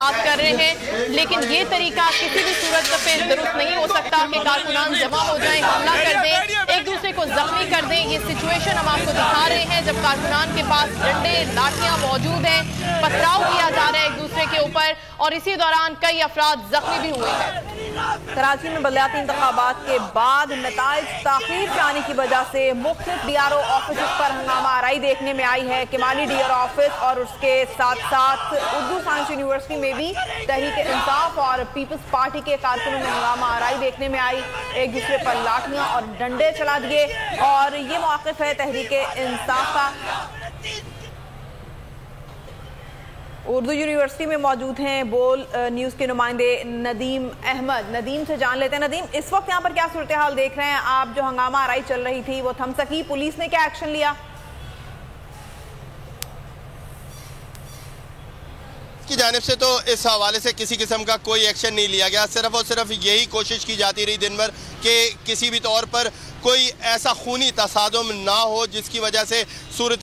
बात कर रहे हैं, लेकिन ये तरीका किसी भी सूरत पे दुरुस्त नहीं हो सकता कि कारकुनान जमा हो जाएं, हमला कर दें, एक दूसरे को जख्मी कर दें। ये सिचुएशन हम आपको दिखा रहे हैं जब कारकुनान के पास डंडे लाठियां मौजूद हैं, पथराव किया जा रहा है एक दूसरे के ऊपर और इसी दौरान कई अफराद जख्मी भी हुए हैं। कराची में बलदियाती इंतखाबात के बाद नताइज ताखीर से आने की वजह से मुख्तलिफ DRO ऑफिस पर हंगामा आराई देखने में आई है। किमानी DRO ऑफिस और उसके साथ साथ उर्दू साइंस यूनिवर्सिटी में भी तहरीक इंसाफ और पीपल्स पार्टी के कारकुनों में हंगामा आराई देखने में आई। एक दूसरे पर लाठियां और डंडे चला दिए और ये मौक़िफ़ है तहरीक इंसाफ का। उर्दू यूनिवर्सिटी में मौजूद हैं बोल न्यूज़ के नुमाइंदे नदीम अहमद। नदीम से जान लेते हैं। नदीम, इस वक्त यहाँ पर क्या सूरत हाल देख रहे हैं आप? जो हंगामा आराई चल रही थी वो थम सकी, पुलिस ने क्या एक्शन लिया? की जानिब से तो इस हवाले से किसी किस्म का कोई एक्शन नहीं लिया गया। सिर्फ और सिर्फ यही कोशिश की जाती रही दिन भर कि किसी भी तौर पर कोई ऐसा खूनी तसादुम ना हो जिसकी वजह से सूरत